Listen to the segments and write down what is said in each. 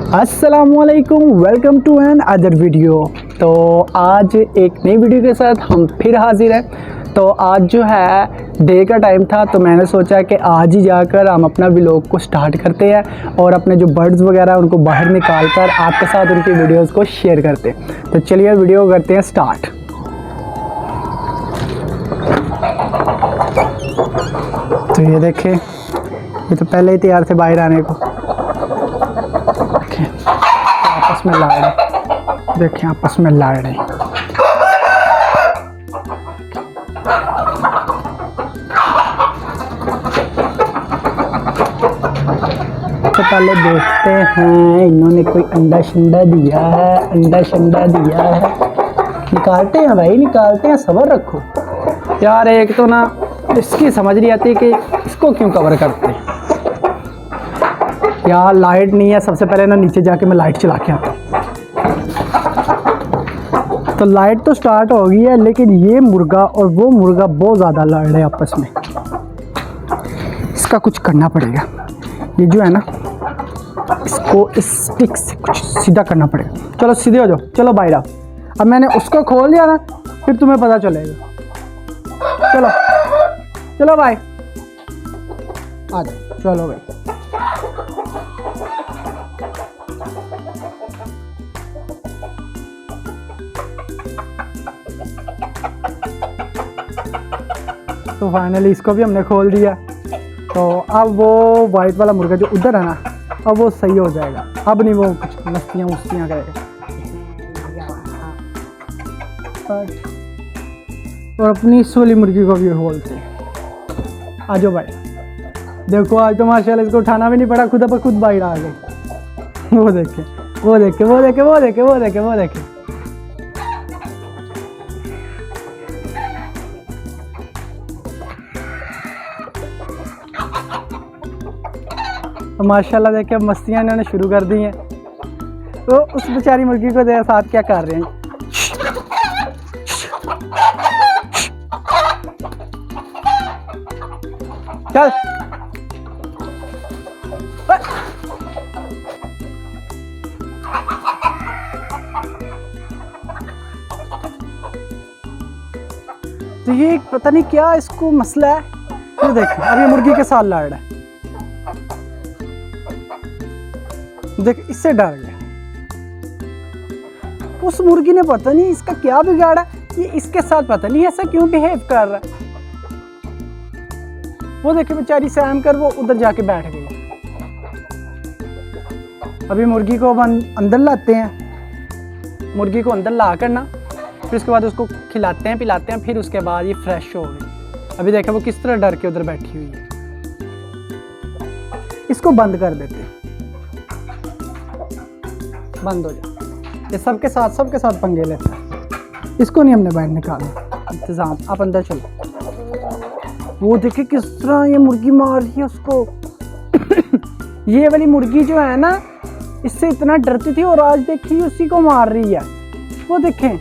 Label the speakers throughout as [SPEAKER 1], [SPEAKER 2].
[SPEAKER 1] अस्सलामुअलैकुम, welcome to another video. तो आज एक नई वीडियो के साथ हम फिर हाजिर हैं। तो आज जो है डे का टाइम था, तो मैंने सोचा कि आज ही जाकर हम अपना व्लॉग को स्टार्ट करते हैं और अपने जो बर्ड्स वगैरह उनको बाहर निकाल कर आपके साथ उनकी वीडियोस को शेयर करते हैं। तो चलिए वीडियो करते हैं स्टार्ट। तो ये देखें, ये तो पहले ही तैयार थे बाहर आने को। आपस में लड़ रहे, देखें आपस में लड़ रहे। तो पहले देखते हैं इन्होंने कोई अंडा शंडा दिया है, अंडा शंडा दिया है। निकालते हैं भाई, निकालते हैं, सब्र रखो यार। एक तो ना इसकी समझ नहीं आती कि इसको क्यों कवर करते हैं यार। लाइट नहीं है, सबसे पहले ना नीचे जाके मैं लाइट चला के आता हूँ। तो लाइट तो स्टार्ट हो गई है, लेकिन ये मुर्गा और वो मुर्गा बहुत ज़्यादा लड़ रहे हैं आपस में। इसका कुछ करना पड़ेगा। ये जो है ना, इसको इस स्टिक से कुछ सीधा करना पड़ेगा। चलो सीधे हो जाओ, चलो बाहर आओ। अब मैंने उसको खोल दिया ना, फिर तुम्हें पता चलेगा। चलो चलो भाई, आ जाओ, चलो भाई। तो फाइनली इसको भी हमने खोल दिया। तो अब वो वाइट वाला मुर्गा जो उधर है ना, अब वो सही हो जाएगा। अब नहीं वो कुछ मस्तियाँ मुस्तियाँ करेगा। और अपनी इस वाली मुर्गी को भी खोलते हैं। आ जाओ भाई। देखो आज तो माशाल्लाह इसको उठाना भी नहीं पड़ा, खुद पर खुद बाहर आ गई। वो देखे, वो देखे, वो देखे, वो देखे, वो देखे, वो देखे। तो माशाल्लाह देखिए अब मस्तियाँ इन्होंने शुरू कर दी हैं। तो उस बेचारी मुर्गी को देखा साथ क्या कर रहे हैं। चल तो ये पता नहीं क्या इसको मसला है। ये देखिए अब ये मुर्गी के साथ लड़ रहा है। देख, इससे डर गया। उस मुर्गी ने पता नहीं इसका क्या बिगाड़ा, ये इसके साथ पता नहीं ऐसा क्यों बिहेव कर रहा है। वो देखे बेचारी सहम कर वो उधर जाके बैठ गई। अभी मुर्गी को हम अंदर लाते हैं। मुर्गी को अंदर ला कर ना, फिर उसके बाद उसको खिलाते हैं, पिलाते हैं, फिर उसके बाद ये फ्रेश हो गई। अभी देखे वो किस तरह डर के उधर बैठी हुई है। इसको बंद कर देते हैं, बंद हो जाए। ये सबके साथ पंगे लेते हैं। इसको नहीं हमने बाहर निकाला। इंतजाम, आप अंदर चलो। वो देखे किस तरह ये मुर्गी मार रही है उसको। ये वाली मुर्गी जो है ना, इससे इतना डरती थी और आज देखिए उसी को मार रही है। वो देखें,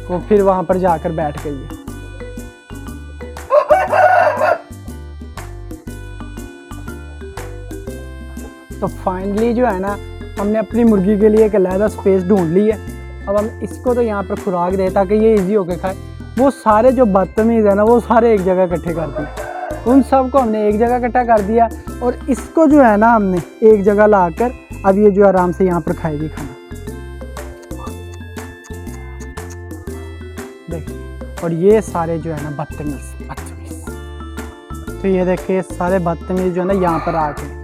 [SPEAKER 1] वो फिर वहां पर जाकर बैठ गई है। तो फाइनली जो है ना, हमने अपनी मुर्गी के लिए एक अलग स्पेस ढूंढ ली है। अब हम इसको तो यहाँ पर खुराक दें ताकि ये इजी होकर खाए। वो सारे जो बदतमीज़ है ना, वो सारे एक जगह इकट्ठे कर दिए। उन सब को हमने एक जगह इकट्ठा कर दिया और इसको जो है ना, हमने एक जगह लाकर अब ये जो आराम से यहाँ पर खाएगी खाना। देखिए, और ये सारे जो है ना बदतमीज़। तो ये देखिए सारे बदतमीज़ जो है ना यहाँ पर आ गए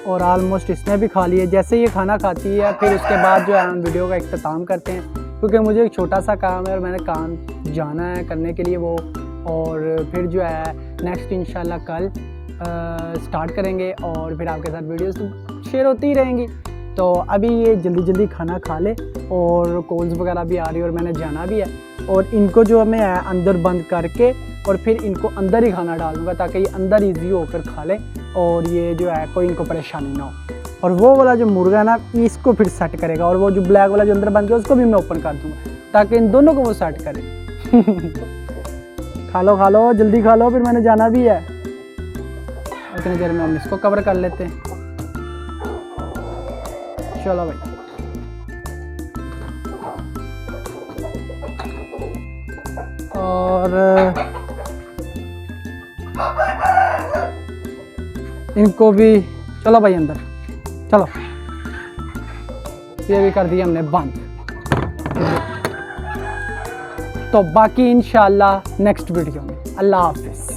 [SPEAKER 1] और ऑलमोस्ट इसने भी खा लिया। जैसे ये खाना खाती है, फिर उसके बाद जो है हम वीडियो का इख्तिताम करते हैं, क्योंकि मुझे एक छोटा सा काम है और मैंने काम जाना है करने के लिए वो। और फिर जो है नेक्स्ट इंशाल्लाह कल स्टार्ट करेंगे और फिर आपके साथ वीडियोस शेयर होती ही रहेंगी। तो अभी ये जल्दी जल्दी खाना खा ले और कॉल्स वगैरह भी आ रही है और मैंने जाना भी है। और इनको जो मैं अंदर बंद करके और फिर इनको अंदर ही खाना डालूँगा ताकि ये अंदर ईजी होकर खा लें और ये जो है कोई इनको परेशानी ना हो। और वो वाला जो मुर्गा ना, इसको फिर सेट करेगा और वो जो ब्लैक वाला जो अंदर बंद गया उसको भी मैं ओपन कर दूँगा ताकि इन दोनों को वो सेट करे। खा लो जल्दी खा लो, फिर मैंने जाना भी है। एक नज़र में हम इसको कवर कर लेते हैं। चलो भाई, और इनको भी चलो भाई अंदर, चलो ये भी कर दिया हमने बंद। तो बाकी इंशाल्लाह नेक्स्ट वीडियो में। अल्लाह हाफिज़।